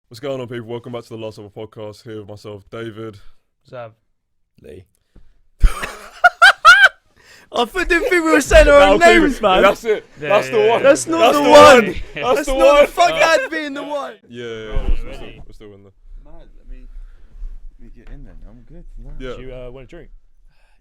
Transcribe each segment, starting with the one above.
What's going on, people? Welcome back to the Last of a Podcast. Here with myself, David. Zav. Lee. I didn't think we were saying our own names, man. That's it. Yeah, That's the yeah, one. That's not That's the the one. one. That's That's the not one. the fuck out being the one. Yeah. We're still in there. Man, let me get in then. I'm good. No. Yeah. Do you want a drink?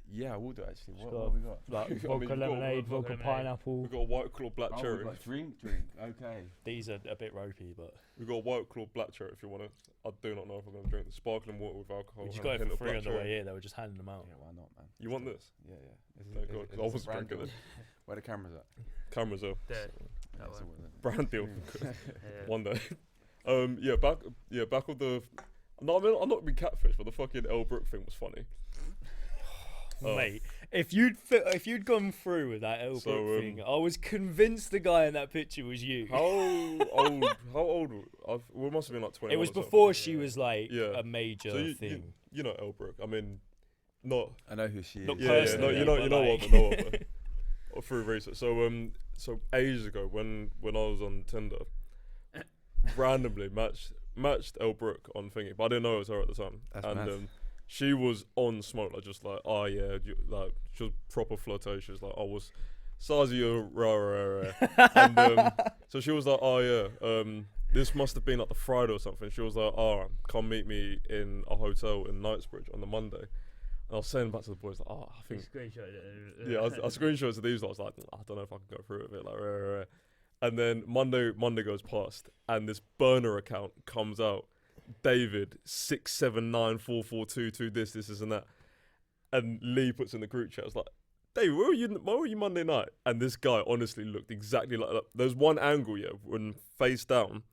Yeah, I will do actually. What Got- have we got? Like I mean, vodka you've got lemonade, vodka vodka lemonade. pineapple. We've got a White Claw Black Oh, Cherry. we've got drink. Okay. These are a bit ropey, but We've got a White Claw Black Cherry if you want it. I do not know if I'm going to drink the sparkling water with alcohol. we just and got a it hint for of free black on the cherry. way here. They were just handing them out. Yeah, why not, man? You want this? Yeah. Thank God, 'cause I was brand drinking deal? Where the cameras at? Cameras are There. Yeah, That so one. what is it? brand deal. Yeah. One day. Back of the. No, I mean, I'm not being catfish, but the fucking Elle Brooke thing was funny. Mate, if you'd gone through with that Elle So, Brooke thing, I was convinced the guy in that picture was you. How old? We must have been like 20. It was before she was like Yeah. a major So thing. you know Elle Brooke. I mean, not I know who she is. Not yeah, personally, you but know like- of her. Or through research. So ages ago when I was on Tinder, randomly matched Elle Brooke on thingy, but I didn't know it was her at the time. That's and mad. she was on smoke, like just like, oh yeah, like she was proper flirtatious, like I was size of your rah. And so she was like, oh yeah, this must have been like the Friday or something. She was like, oh, come meet me in a hotel in Knightsbridge on the Monday. And I was saying back to the boys, like, oh, I think yeah, I screenshot to these. I was like, I don't know if I can go through it a bit, like, rah. And then Monday goes past, and this burner account comes out. David 6794422 this and that, and Lee puts in the group chat. I was like, David, where were you Monday night? And this guy honestly looked exactly like that. There's one angle, yeah, when face down,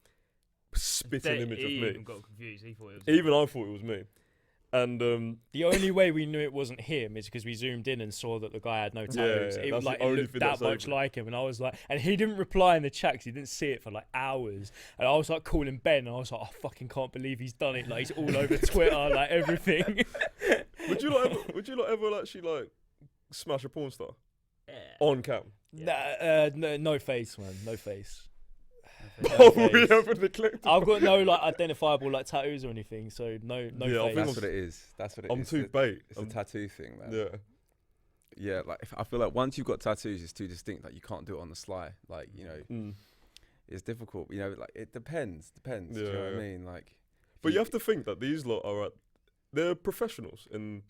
spitting image of He me. even got confused. He thought it was. Even I thought it was me. And The only way we knew it wasn't him is because we zoomed in and saw that the guy had no tattoos. yeah, It that's like the it only looked thing that that saved much it. like him, and I was like, and he didn't reply in the chat 'cause he didn't see it for like hours, and I was like calling Ben, and I was like, I fucking can't believe he's done it. Like he's all over Twitter, like everything. would you not ever actually like smash a porn star on cam? No face, man, no face. Oh, face. we haven't neglected. I've got no like identifiable like tattoos or anything, so no Yeah, I face. think That's what it is. That's what it is. I'm too It's bait. It's a tattoo thing, man. Yeah. Yeah, like I feel like once you've got tattoos, it's too distinct. Like you can't do it on the sly. Like it's difficult. Like it depends. Do you know what I Yeah. mean? Like, But you have to think that these lot are they're professionals in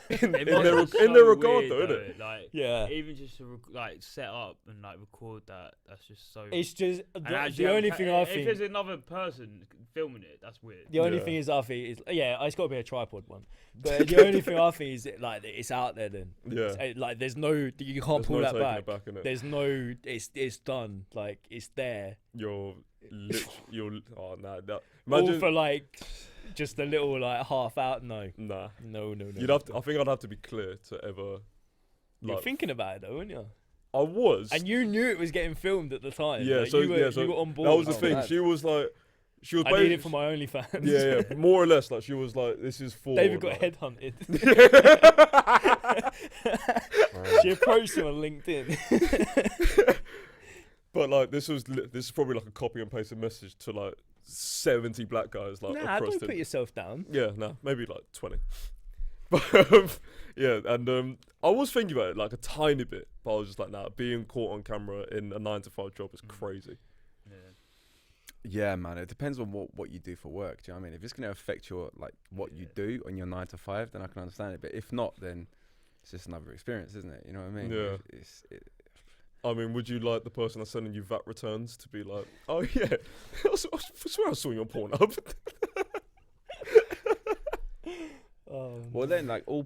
their regard, though, isn't it? Like, Yeah. even just to like set up and like record that, that's just so. It's just And the actually only have- thing I if think. there's another person filming it, that's weird. The only Yeah. thing is, I think is it's got to be a tripod one. But the only thing I think is like it's out there. Then Yeah. like there's no you can't There's pull no that taking back. it back, innit? There's no it's done. Like it's there. You're oh nah. All Imagine for like just a little like half out. No. nah. No. You'd have to. I think I'd have to be clear to ever. You're Like, thinking about it though, weren't you? I was. And you knew it was getting filmed at the time. Yeah. Like, So you were on board. that was the Oh, thing. mad. She was like. She was I need it basically. for my OnlyFans. Yeah, more or less. Like she was like, this is for. David got like, headhunted. She approached him on LinkedIn. But like this is probably like a copy and pasted message to like 70 black guys like Nah, across don't the. put yourself down. Yeah, nah, maybe like 20. But yeah, and I was thinking about it like a tiny bit, but I was just like, nah, being caught on camera in a 9-to-5 job is crazy. Yeah. yeah, man. It depends on what you do for work. Do you know what I mean? If it's gonna affect your like what you do on your 9 to 5, then I can understand it. But if not, then it's just another experience, isn't it? You know what I mean? Yeah. I mean, would you like the person that's sending you VAT returns to be like, oh yeah, I swear I saw you on Pornhub. Well, then, like all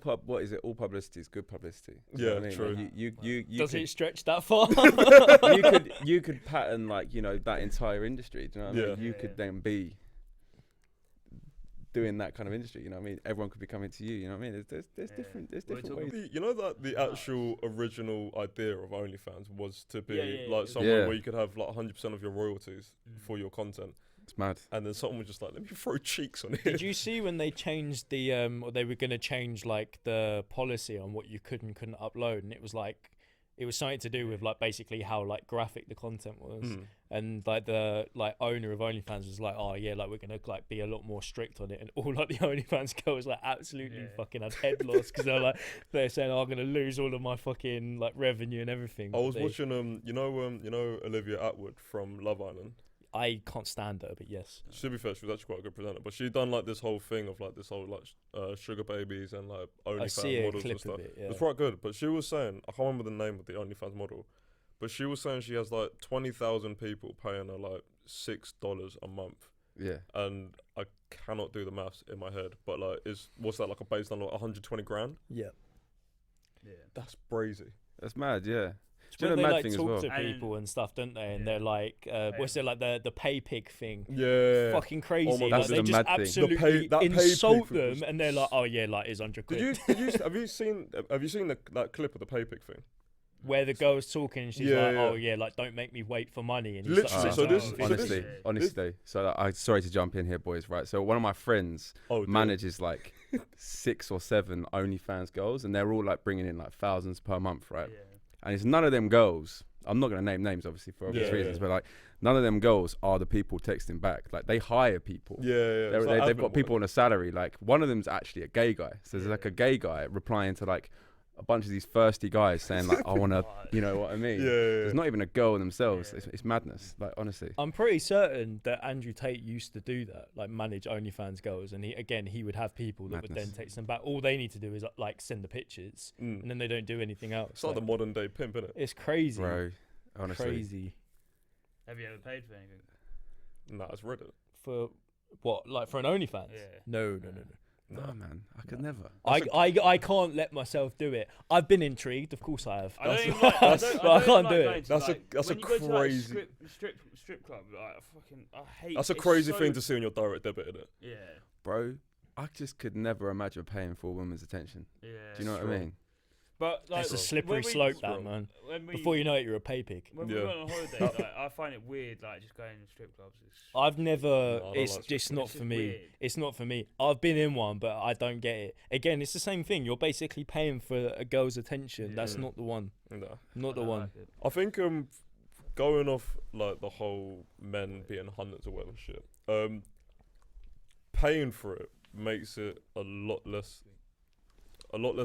All publicity is good publicity. Do you know Yeah, what I mean? true. Like, you Does could, it stretch that far? you could pattern like that entire industry. Do you know what I mean? Yeah. You could then be doing that kind of industry. You know what I mean? Everyone could be coming to you. You know what I mean? There's different We're different ways. You know that the actual original idea of OnlyFans was to be Yeah, like somewhere Yeah. where you could have like 100% of your royalties for your content, It's mad. and then someone was just like, let me throw cheeks on it. Did you see when they changed or they were going to change like the policy on what you could and couldn't upload, and it was like it was something to do with like basically how like graphic the content was, Mm. and like the like owner of OnlyFans was like, oh yeah, like we're gonna like be a lot more strict on it, and all like the OnlyFans girls like absolutely Yeah. fucking had head loss because they're saying, oh, I'm gonna lose all of my fucking like revenue and everything. I But was watching you know Olivia Atwood from Love Island. I can't stand her, but yes. To be fair, she was actually quite a good presenter, but she done like this whole thing of like this whole like sugar babies and like I see OnlyFans a models clip and stuff. of it. Yeah. It was quite good, but she was saying, I can't remember the name of the OnlyFans model, but she was saying she has like 20,000 people paying her like $6 a month, Yeah. and I cannot do the maths in my head, but like what's that like a based on like 120 grand? Yeah. Yeah. That's brazy. That's mad. Yeah. It's Do you when know they the mad like thing as talk well? to And- people and stuff, don't they? And Yeah. they're like, what's it like the pay pig thing? Yeah. Fucking crazy. Oh my like, God, that's they the just mad thing. absolutely that pay pig insult thing them, was- and they're like, "Oh yeah, like it's 100 quid." Have you seen that clip of the pay pig thing? Where the girl's talking, and she's Yeah, like, yeah. "Oh yeah, like don't make me wait for money." And he's Literally, like, so "Oh, this- no, so honestly, this- honestly. So I sorry to jump in here, boys. Right. So one of my friends Oh, dear. manages like 6 or 7 OnlyFans girls, and they're all like bringing in like thousands per month, right? Yeah. And it's none of them girls. I'm not gonna name names, obviously, for obvious Yeah, reasons, yeah. but like none of them girls are the people texting back. Like they hire people. Yeah, yeah. it's like They've admin got people work. on a salary. Like one of them's actually a gay guy. So there's Yeah. like a gay guy replying to like a bunch of these thirsty guys saying like, I want to, you know what I mean? Yeah, yeah, yeah. There's not even a girl in themselves. Yeah. It's madness. Like honestly. I'm pretty certain that Andrew Tate used to do that, like manage OnlyFans girls, and he would have people that would then Madness. text them back. All they need to do is like send the pictures, Mm. and then they don't do anything else. It's like the modern day pimp, innit? It's crazy, Bro, honestly. crazy. Have you ever paid for anything? Nah, it's Reddit. For what? Like for an OnlyFans? Yeah. No. No, man. I could never. I can't let myself do it. I've been intrigued, of course I have. I don't even But like. I don't I can't like do going it. to, That's a- like, that's a when you go to, like, crazy- strip club. Like, I hate. That's a it's crazy so- thing to see on your direct debit, innit? Yeah. Bro, I just could never imagine paying for a woman's attention. Yeah. Do you know what I Strong. mean? But like, It's a Strong. slippery when we- slope, that Strong. man. When we, Before you know it, you're a pay pig. when Yeah. we went on holiday, like, I find it weird, like just going to strip clubs. It's, I've never. No, I don't It's like just strip not clubs. for It's me. weird. It's not for me. I've been in one, but I don't get it. Again, it's the same thing. You're basically paying for a girl's attention. That's Yeah. not the one. Nah. Not the I one. like it. I think going off like the whole men being hunters or whatever shit, paying for it makes it a lot less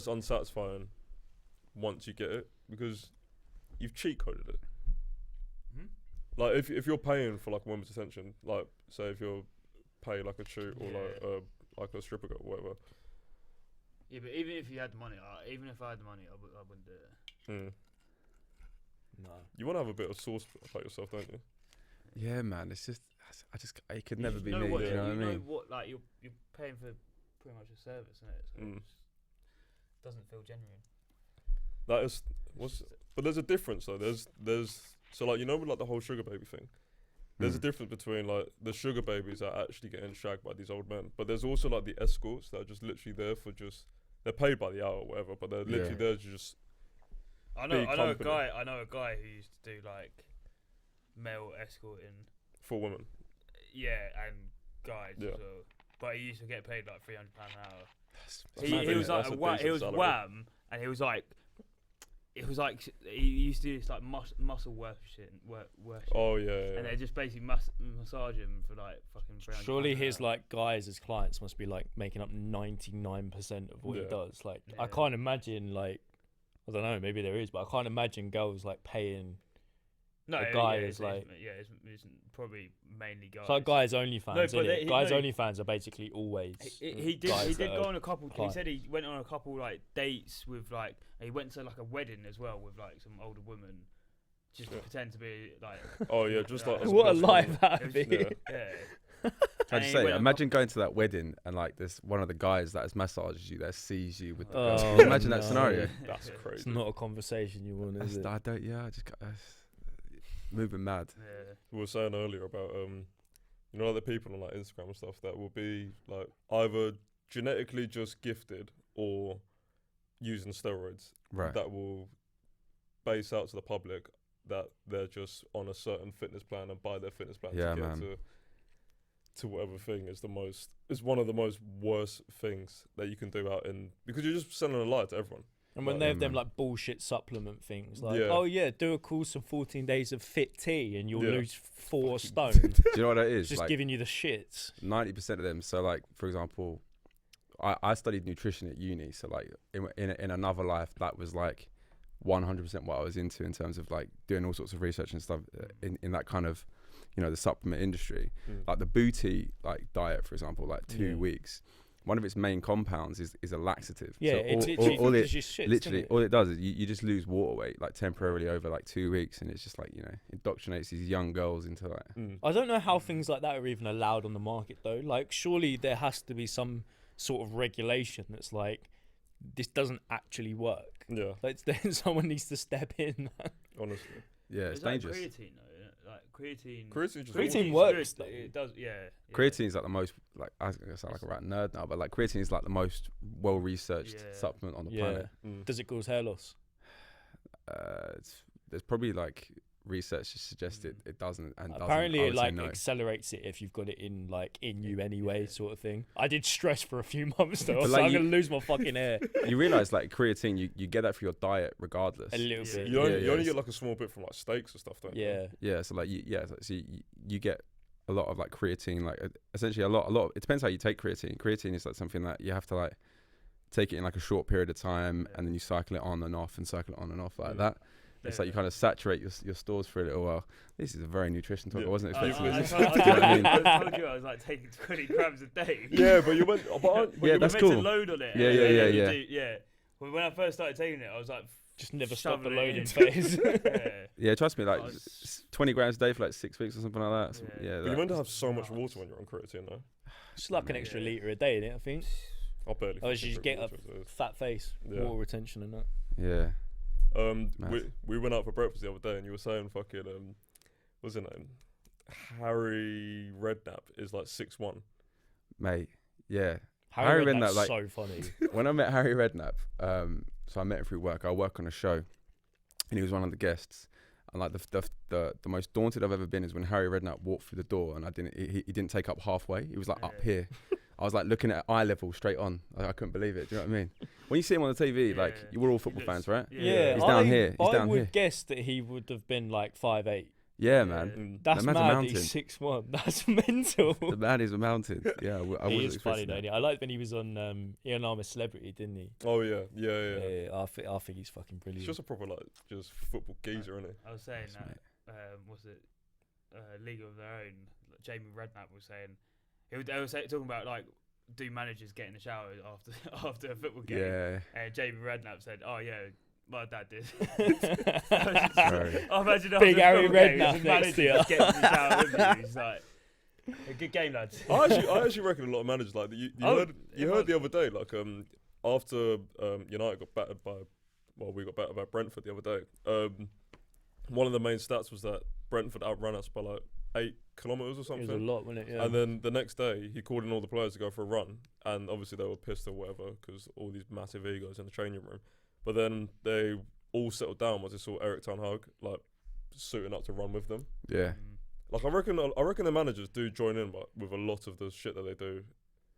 unsatisfying once you get it, because you've cheat coded it. Hmm? Like if you're paying for like a woman's attention, like say if you're paying like a shoot or like a stripper girl or whatever. Yeah, but even if you had the money, even if I had the money, I wouldn't do it. Mm. No. You want to have a bit of sauce about yourself, don't you? Yeah, man. It's just, it could You never just be know me. what- Do you know what I you mean? know what, like you're paying for pretty much a service, isn't it? So Mm. it just doesn't feel genuine. That is but there's a difference though. There's so like, you know, with like the whole sugar baby thing. There's a Mm. difference between like the sugar babies that are actually getting shagged by these old men, but there's also like the escorts that are just literally there for they're paid by the hour or whatever, but they're literally Yeah. there to just I know big a company. guy. I know a guy who used to do like male escorting. for women. Yeah, and guys Yeah. as well. But he used to get paid like £300 an hour. That's He, mad, he was innit? like That's a he decent was salary. wham, and he was like he used to do this like muscle worship, Oh yeah, yeah. and they just basically massage him for like fucking £300 Surely an his hour. like guys as clients must be like making up 99% of what he Yeah. does. Like I Yeah. can't imagine like, I don't know, maybe there is, but I can't imagine girls like paying. no, a yeah, guy yeah, is like- it's probably mainly guys. It's like guys OnlyFans. No, but innit? they- guys no. OnlyFans are basically always. He guys did that go are on a couple. He client. said he went on a couple like dates with like. He went to like a wedding as well with like some older woman, just to Yeah. pretend to be like. Oh yeah, just like as What a opposed to life women. that'd It be. was- Yeah. Yeah. I And just he say, went on imagine going to that wedding and like this one of the guys that has massages you, that sees you with the girl. Oh, Can you imagine that no. scenario? That's It's crazy. not a conversation you want, is it? I don't. Yeah, I just got moving mad. Yeah. We were saying earlier about you know, like the people on like Instagram and stuff that will be like either genetically just gifted or using steroids, Right. that will base out to the public that they're just on a certain fitness plan and buy their fitness plan Yeah, to get man. to whatever thing is one of the most worst things that you can do out in, because you're just sending a lie to everyone. And when Like, they have them man. like bullshit supplement things, like, Yeah. oh yeah, do a course of 14 days of fit tea and you'll Yeah. lose 4 stone. Do you know what that is? It's just Like giving you the shits. 90% of them. So like, for example, I studied nutrition at uni. So like in another life, that was like 100% what I was into in terms of like doing all sorts of research and stuff in that kind of, you know, the supplement industry. Like the booty like diet, for example, like 2 weeks. One of its main compounds is a laxative. Yeah, So it's all literally just shit. literally all it does is you just lose water weight like temporarily over like 2 weeks, and it's just like, you know, indoctrinates these young girls into like I don't know how things like that are even allowed on the market though. Like, surely there has to be some sort of regulation that's like, this doesn't actually work. Yeah, Like, then someone needs to step in. honestly. yeah, it's Is that dangerous. creatine though? Like creatine. Creatine just Creatine works. works, though. It does. Yeah. Creatine is like the most, like, I sound like a rat nerd now, but like creatine is like the most well researched Yeah. supplement on the Yeah. planet. Does it cause hair loss? There's probably like research to suggest it doesn't, and Apparently doesn't. I it would say like no. accelerates it if you've got it in you anyway, sort of thing. I did stress for a few months though. I was like, like, I'm you- gonna lose my fucking hair You realize like creatine, you get that for your diet regardless. a little Yeah. bit. You only, Yeah, you only yeah. get like a small bit from like steaks and stuff, don't you? Yeah. Yeah, so like so you get a lot of like creatine, like essentially a lot. It depends how you take creatine. Creatine is like something that you have to like take it in like a short period of time, and then you cycle it on and off and cycle it on and off like that. It's like you kind of saturate your stores for a little while. This is a very nutrition talk. Yeah. I wasn't I expecting this. told Do you know what I mean? I told you I was like taking 20 grams a day. Yeah, but you went. But Yeah, You're that's meant to cool. load on it. Yeah, and yeah, then yeah, you yeah. do- yeah. Well, when I first started taking it, I was like, Just never stop the shoving it loading in. phase. yeah. Yeah, trust me, like I was- 20 grams a day for like 6 weeks or something like that. So, Yeah. yeah, But you're that- meant to have so much water when you're on creatine, though. Just like an extra Yeah. litre a day, innit, I think. I barely. Oh, fucking you just drink get a water, so- fat face, Yeah. water retention and that. yeah. we went out for breakfast the other day, and you were saying fucking what's his name? Harry Redknapp is like 6'1". Mate, yeah. Harry Harry Redknapp's Redknapp, like- so funny. When I met Harry Redknapp, so I met him through work. I work on a show, and he was one of the guests. And like the most daunted I've ever been is when Harry Redknapp walked through the door, and he didn't take up halfway. He was like up Yeah. here. I was like looking at eye level straight on. I couldn't believe it. Do you know what I mean? When you see him on the TV, like Yeah. we're all He football looks- fans, right? Yeah, He's down I, here. He's I down would here. guess that he would have been like 5'8". Yeah, Yeah. man. That's man's a mad. mountain. He's 6'1". That's mental. The man is a mountain. Yeah, I He wasn't is funny, expecting though. that. Isn't he? I liked when he was on Ian Armour's Celebrity, didn't he? Oh yeah. I think he's fucking He's brilliant. just a proper like just football geezer, isn't I was saying Yes, that, what's it, League of Their Own, like Jamie Redknapp was saying, they were talking about like, do managers get in the shower after a football game? Yeah. And Jamie Redknapp said, oh yeah, my dad did. Sorry. I imagine Big after a Harry football game, Redknapp his next manager to you. just gets in the shower with you. He's like, "A good game, lads." I actually reckon a lot of managers like you Oh, heard the other day like after United got battered by we got battered by Brentford the other day. One of the main stats was that Brentford outran us by like 8 kilometers or It was a something. lot, wasn't it? Yeah. And then the next day, he called in all the players to go for a run, and obviously they were pissed or whatever because all these massive egos in the training room. But then they all settled down once they saw Eric Ten Hag like suiting up to run with them. Yeah. Like I reckon the managers do join in with a lot of the shit that they do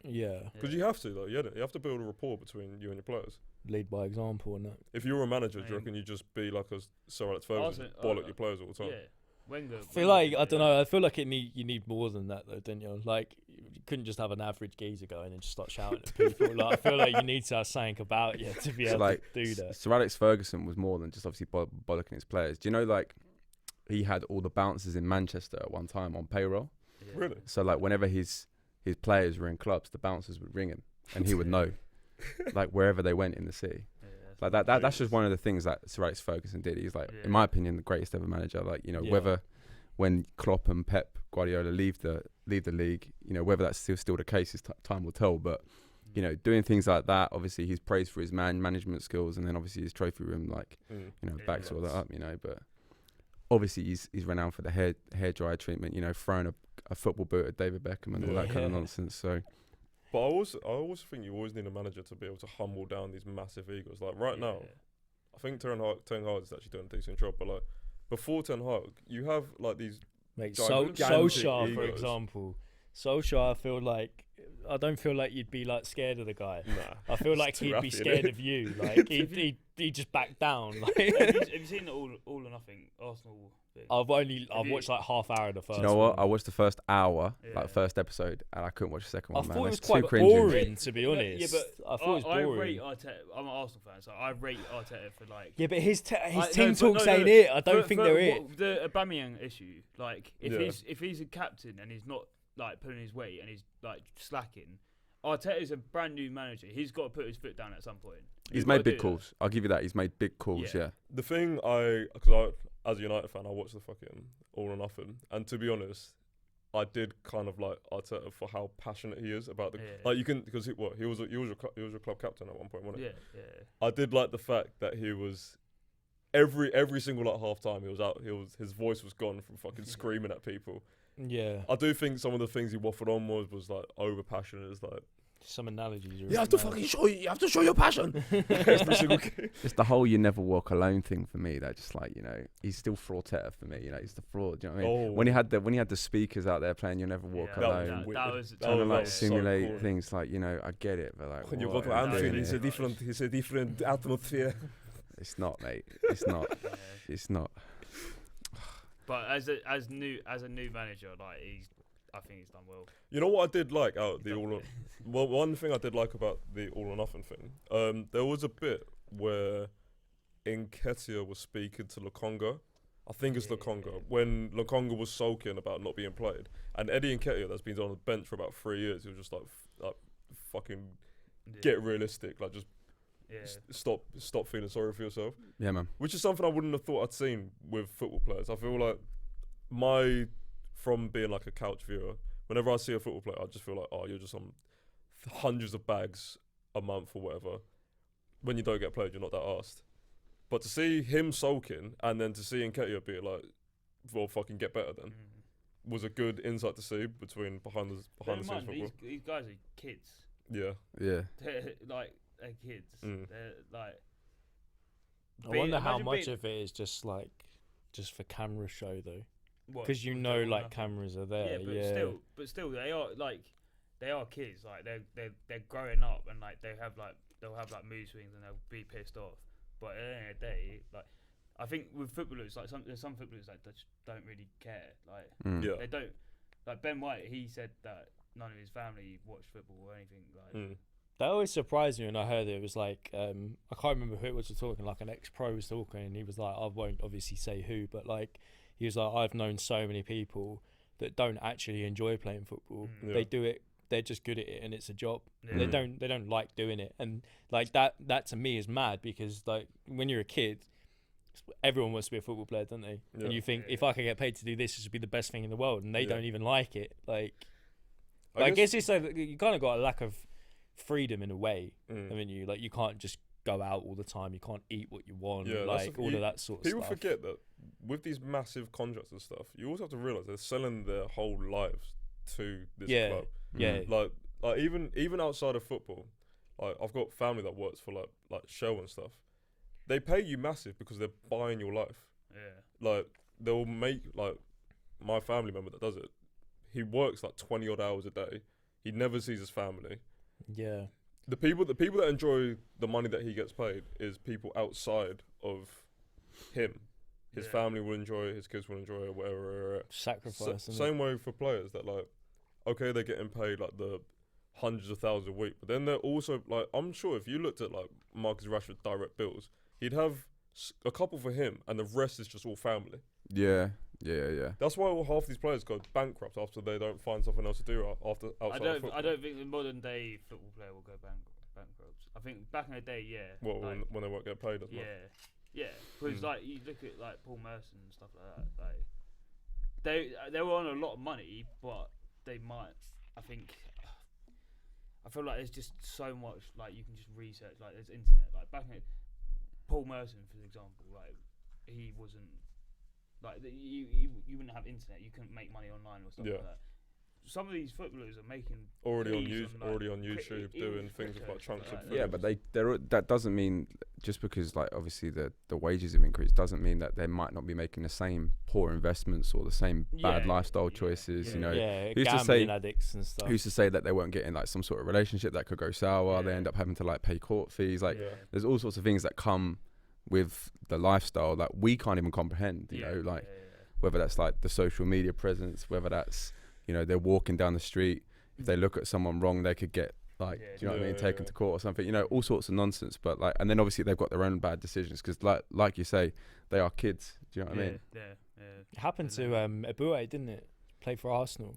yeah. because you have to though. You have to build a rapport between you and your players. Lead by example and that. If you were a manager, do you I reckon you just be like a Sir Alex Ferguson, Arsenal- bollock your players all the time? Yeah. Wenger. I feel like I don't know. I feel like you need more than that though, don't you? Like you couldn't just have an average geezer going and just start shouting at people. Like I feel like you need to have something about you to be So able like to do that. Sir Alex Ferguson was more than just obviously bollocking his players. Do you know like he had all the bouncers in Manchester at one time on payroll? Yeah. Really? So like whenever his players were in clubs, the bouncers would ring him, and he would know, like wherever they went in the city. Yeah, Like that's just one of the things that Sir Alex Ferguson did. He's like, Yeah. in my opinion, the greatest ever manager. Like Yeah. whether when Klopp and Pep Guardiola leave the league, whether that's still the case, time will tell. But doing things like that, obviously he's praised for his management skills, and then obviously his trophy room, like Mm. backs all that Yes. up. But obviously he's renowned for the hair dryer treatment. Throwing a football boot at David Beckham and all that kind of Yeah. nonsense. So But I also think you always need a manager to be able to humble down these massive egos. Like right now, I think Ten Hag is actually doing a decent job. But like before Ten Hag, you have like these Mate, gigantic Solskjaer, for egos. example. Solskjaer, I feel like I don't feel like you'd be like scared of the guy. Nah. I feel It's like too he'd be rappy, scared innit? of you. Like he'd just back down. Like Have you seen the all or nothing Arsenal thing? I've you- watched like half hour of the first. Do you know what? I one. watched the first hour, Yeah. like first episode, and I couldn't watch the second I one. thought Man, it was That's quite too cringy. boring, to be honest. Yeah, but I thought it was I boring. rate Arteta. I'm an Arsenal fan, so I rate Arteta for like. Yeah, but his I- team no, talks no, ain't no. it. I don't For- think for they're it. what- The Aubameyang issue, like if Yeah. he's a captain and he's not like pulling his weight and he's like slacking, Arteta is a brand new manager. He's got to put his foot down at some point. He's gotta made big do that. calls. I'll give you that. He's made big calls. Yeah. Yeah. The thing because as a United fan, I watched the fucking All or Nothing, and to be honest, I did kind of like Arteta for how passionate he is about the Yeah. like you can because he was your club captain at one point, wasn't it? Yeah. I did like the fact that he was every single like half time his voice was gone from fucking screaming at people. Yeah, I do think some of the things he waffled on was like over passionate. It's like some analogies. Are You have to mad. fucking show you have to show your passion. every single game. It's the whole "you never walk alone" thing for me. That just like he's still Fraudetta for me. He's the fraud. Do you know what I mean? Oh. When he had the speakers out there playing "You Never Walk Yeah, that Alone," was that was trying to that like was so simulate cool. things like I get it, but like When you what go to are you doing Anfield, it's here? a different atmosphere. It's not, mate. It's not. Yeah. It's not. But as a new manager, like I think he's done well. You know what I did like out of the He's done all? well. Well, one thing I did like about the All or Nothing thing, there was a bit where Nketiah was speaking to Lukonga. I think it's Yeah. Lukonga when Lukonga was sulking about not being played, and Eddie Nketiah, that's been on the bench for about 3 years, he was just like fucking Yeah. get realistic, like just Yeah. stop feeling sorry for yourself. Yeah, man. Which is something I wouldn't have thought I'd seen with football players. I feel like from being like a couch viewer, whenever I see a football player, I just feel like, oh, you're just on hundreds of bags a month or whatever. When you don't get played, you're not that arsed. But to see him sulking and then to see Nketiah be like, well, fucking get better then, was a good insight to see between behind the Bear in scenes mind, football. these guys are kids. Yeah. Yeah. They're kids. Mm. They're like. I wonder how imagine much being- of it is just for camera show though, what, because you with know the- like cameras are there. but still, they are kids. Like they're growing up and like they'll have mood swings and they'll be pissed off. But at the end of the day, like I think with footballers, like there's some footballers that just don't really care. Like Mm. Yeah. they don't. Like Ben White, he said that none of his family watched football or anything. Like Mm. That always surprised me when I heard it. It was like I can't remember who it was talking. Like an ex-pro was talking, and he was like, I won't obviously say who, but like he was like, I've known so many people that don't actually enjoy playing football. Mm. Yeah. They do it. They're just good at it, and it's a job. yeah. They don't like doing it, and like that to me is mad because like when you're a kid, everyone wants to be a football player, don't they? Yeah. And you think Yeah. if I could get paid to do this would be the best thing in the world, and they Yeah. don't even like it. Like I I guess it's like you kind of got a lack of freedom in a way. Mm. I mean, you can't just go out all the time. You can't eat what you want. Yeah, that's like the- all of that sort of People stuff. forget that with these massive contracts and stuff, you also have to realize they're selling their whole lives to this Yeah. club. Yeah, Like even outside of football, like I've got family that works for like Shell and stuff. They pay you massive because they're buying your life. Yeah. Like they'll make like my family member that does it. He works like 20 odd hours a day. He never sees his family. yeah. The people that enjoy the money that he gets paid is people outside of him. His Yeah. family will enjoy it, his kids will enjoy it, whatever. Sacrifice. isn't it? Same way for players that like, okay, they're getting paid like the hundreds of thousands a week, but then they're also like, I'm sure if you looked at like Marcus Rashford's direct bills, he'd have a couple for him, and the rest is just all family. Yeah. That's why half these players go bankrupt after they don't find something else to do after outside of football. I don't think the modern day football player will go bankrupt. I think back in the day, yeah. Well, like, when they won't get paid as much. yeah. Because Mm. like you look at like Paul Merson and stuff like that. Like they were on a lot of money, but they might. I feel like there's just so much like you can just research. Like there's internet. Like back in Paul Merson, for example, like he wasn't like you wouldn't have internet. You couldn't make money online or stuff Yeah. like that. some of these footballers are making already on peas YouTube, like, already on cri- YouTube even doing things with cricket like and chunks stuff of like Yeah, that. food. but that doesn't mean just because like obviously the wages have increased doesn't mean that they might not be making the same poor investments or the same bad lifestyle choices. You know, yeah, who's to gambling say- addicts and stuff. who's to say that they weren't getting like some sort of relationship that could go sour? They Yeah. end up having to like pay court fees. Like Yeah. there's all sorts of things that come with the lifestyle that we can't even comprehend. You know, like whether that's like the social media presence, whether that's, you know, they're walking down the street. If they look at someone wrong, they could get like, Yeah, do you know what I mean, yeah, taken yeah. to court or something. You know, all sorts of nonsense. But like, and then obviously they've got their own bad decisions because like you say, they are kids. Do you know what I mean? Yeah. It happened to Eboué, didn't it? Played for Arsenal.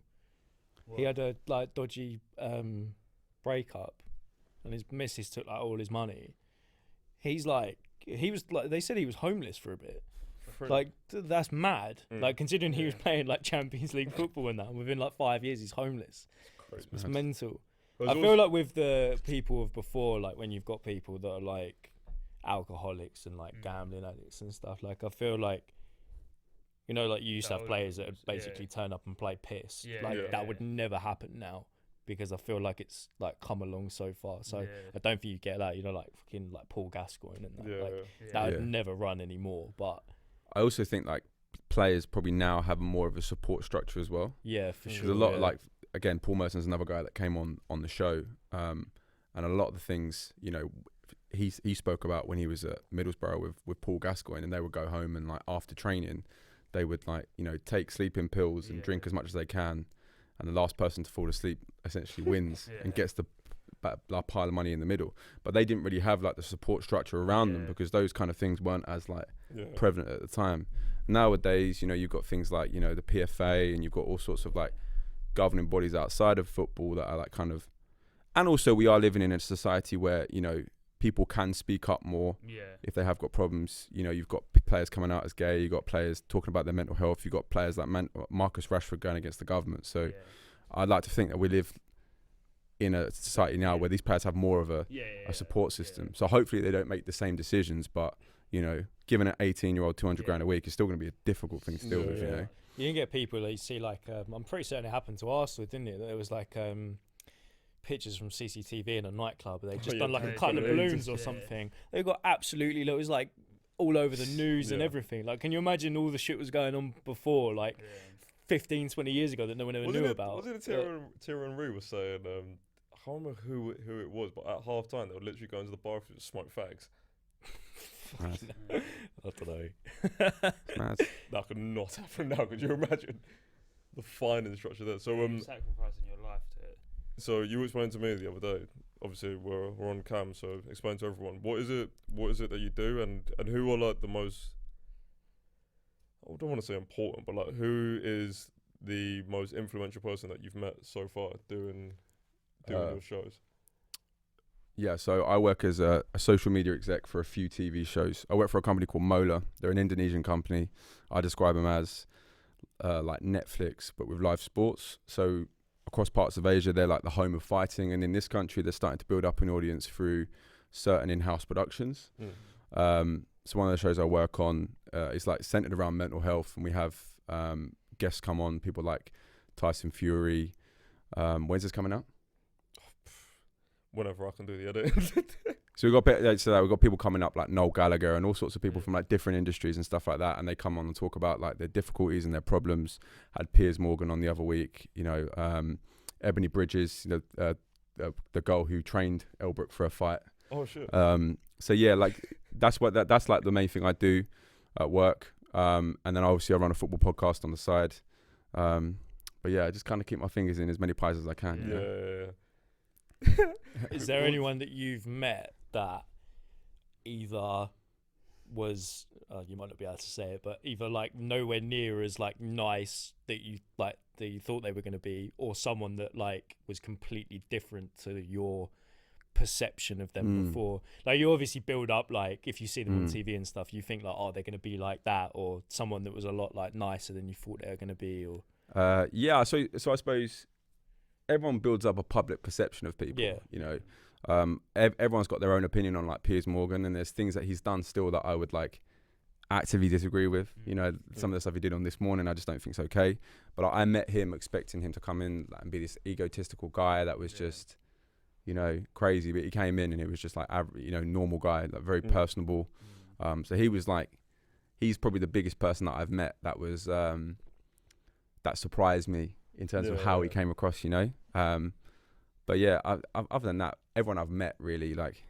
He had a like dodgy breakup, and his missus took like all his money. He was like, they said he was homeless for a bit. Like that's mad. Mm. Like considering he was Yeah. playing like Champions League football and that, and within like 5 years he's homeless. Crazy. It's Mad. mental. There's I also- feel like with the people of before, like when you've got people that are like alcoholics and like gambling addicts and stuff, like I feel like, you know, like you used to That have was- players that would yeah. basically turn up and play piss. Yeah, Like yeah. that would never happen now because I feel like it's like come along so far. So yeah. I don't think you get that, you know, like fucking like Paul Gascoigne and that. Yeah. Like Yeah. that would Yeah. never run anymore. But I also think like players probably now have more of a support structure as well. yeah, for Because sure. Because a lot yeah. of like, again, Paul Merson's another guy that came on the show, and a lot of the things, you know, he spoke about when he was at Middlesbrough with Paul Gascoigne, and they would go home and like after training, they would like, you know, take sleeping pills and Yeah. drink as much as they can, and the last person to fall asleep essentially wins and Yeah. gets the like pile of money in the middle. But they didn't really have like the support structure around them Yeah. because those kind of things weren't as like Yeah. prevalent at the time. Nowadays, you know, you've got things like, you know, the PFA, and you've got all sorts of like governing bodies outside of football that are like kind of, and also we are living in a society where, you know, people can speak up more Yeah. if they have got problems. You know, you've got players coming out as gay, you've got players talking about their mental health, you've got players like Marcus Rashford going against the government. So Yeah. I'd like to think that we live in a society now where these players have more of a support system. So hopefully they don't make the same decisions, but, you know, giving an 18-year-old 200 grand a week is still going to be a difficult thing to deal Yeah, with, you yeah. know. You can get people that you see like I'm pretty certain it happened to Arsenal, didn't it? There was like pictures from CCTV in a nightclub. They just yeah, done like yeah, a it's couple of been ages. balloons or Yeah. something. They got absolutely, it was like all over the news and Yeah. everything. Like, can you imagine all the shit was going on before, like 15, 20 years ago that no one ever knew about? Wasn't it Thierry Henry was saying, I can't remember who it was, but at half time they would literally go into the bar and smoke fags. Mad. I don't know. It's mad. That could not happen now. Could you imagine the fine structure there? So sacrificing your life to it. so you explained to me the other day. Obviously, we're on cam, so explain to everyone what is it that you do, and who are like the most. I don't want to say important, but like who is the most influential person that you've met so far doing your shows? Yeah, so I work as a social media exec for a few TV shows. I work for a company called Mola. They're an Indonesian company. I describe them as like Netflix, but with live sports. So across parts of Asia, they're like the home of fighting. And in this country, they're starting to build up an audience through certain in-house productions. So one of the shows I work on is like centered around mental health. And we have guests come on, people like Tyson Fury. When's this coming out? Whenever I can do the edit. So we've got people coming up like Noel Gallagher and all sorts of people from like different industries and stuff like that, and they come on and talk about like their difficulties and their problems. Had Piers Morgan on the other week, you know, Ebony Bridges, you know, the girl who trained Elle Brooke for a fight. Oh shit. So yeah, like that's like the main thing I do at work, and then obviously I run a football podcast on the side. But yeah, I just kind of keep my fingers in as many pies as I can. you know? Yeah. Is there anyone that you've met that either was you might not be able to say it, but either like nowhere near as like nice that you thought they were going to be, or someone that like was completely different to your perception of them before? Like you obviously build up, like if you see them on TV and stuff, you think like, oh, they're going to be like that, or someone that was a lot like nicer than you thought they were going to be, or Yeah, so I suppose everyone builds up a public perception of people. Yeah. You know, everyone's got their own opinion on like Piers Morgan, and there's things that he's done still that I would like actively disagree with. You know, some of the stuff he did on This Morning, I just don't think it's okay. But I met him expecting him to come in and be this egotistical guy that was just, you know, crazy. But he came in and it was just like, you know, normal guy, like very personable. So he was like, he's probably the biggest person that I've met that was that surprised me in terms of how he came across, you know. But yeah, other than that, everyone I've met really like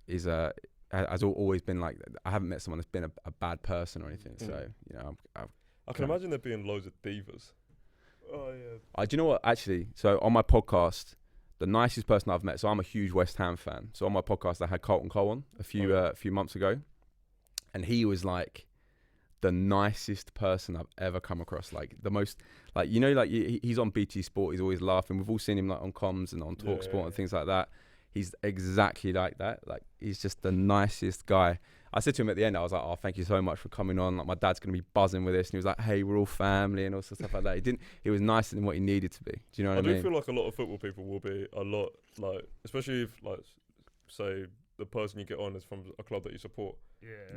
is has always been like, I haven't met someone that's been a bad person or anything. So you know, I can imagine there being loads of divas. Oh yeah. Do you know what? Actually, so on my podcast, the nicest person I've met. So I'm a huge West Ham fan. So on my podcast, I had Carlton Cole on a few months ago, and he was like the nicest person I've ever come across. Like the most, like, you know, like he's on BT Sport. He's always laughing. We've all seen him like on comms and on Talk Sport and things like that. He's exactly like that. Like, he's just the nicest guy. I said to him at the end, I was like, "Oh, thank you so much for coming on. Like, my dad's gonna be buzzing with this." And he was like, "Hey, we're all family," and all sorts of stuff like that. He was nicer than what he needed to be. Do you know what I mean? I do feel like a lot of football people will be a lot like, especially if like, say the person you get on is from a club that you support.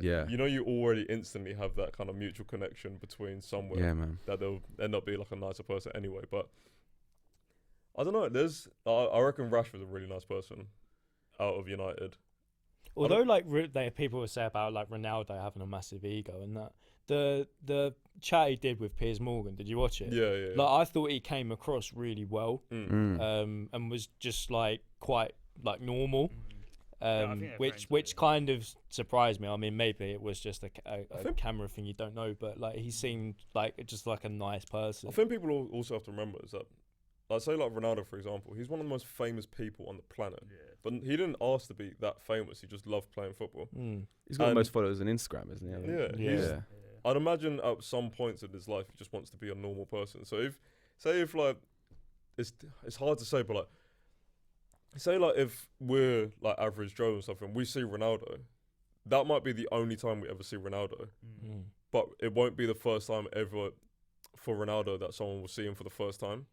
Yeah. You know, you already instantly have that kind of mutual connection between somewhere. Yeah, man. That they'll end up being like a nicer person anyway. But I don't know. I reckon Rashford's a really nice person out of United. Although, like, people would say about like Ronaldo having a massive ego and that, the chat he did with Piers Morgan, did you watch it? Yeah. Like, I thought he came across really well, and was just like quite like normal, which kind of surprised me. I mean, maybe it was just a camera thing, you don't know, but like he seemed like just like a nice person. I think people also have to remember is that, like, say like Ronaldo, for example, he's one of the most famous people on the planet. But he didn't ask to be that famous. He just loved playing football. He's got the most followers on Instagram, isn't he? Yeah. I'd imagine at some points in his life he just wants to be a normal person. So if like, it's hard to say, but like, say like if we're like average Joe or something, we see Ronaldo, that might be the only time we ever see Ronaldo. But it won't be the first time ever for Ronaldo that someone will see him for the first time.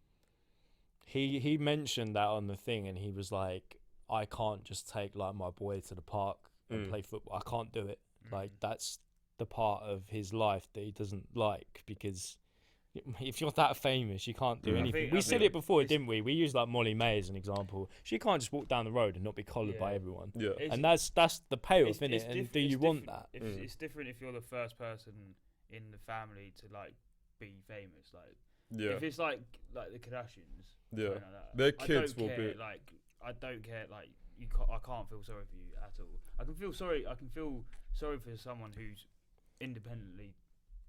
He mentioned that on the thing, and he was like, I can't just take like my boy to the park and play football. I can't do it. Like, that's the part of his life that he doesn't like, because if you're that famous, you can't do anything. We said it before, didn't we? We used like Molly May as an example. She can't just walk down the road and not be collared by everyone. Yeah, and that's the payoff, isn't it? And do you want that? It's different if you're the first person in the family to like be famous. Like, if it's like the Kardashians, like that, their kids will be like. I don't care. Like, I can't feel sorry for you at all. I can feel sorry for someone who's independently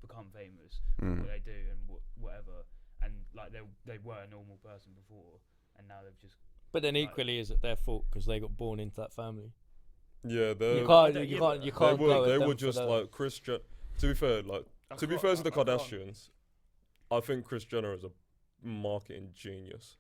become famous for what they do and whatever, and like they were a normal person before, and now they've just. But then equally, is it their fault because they got born into that family? Yeah, you can't. They were just like Kris Jenner. To be fair, to the Kardashians, I think Kris Jenner is a marketing genius.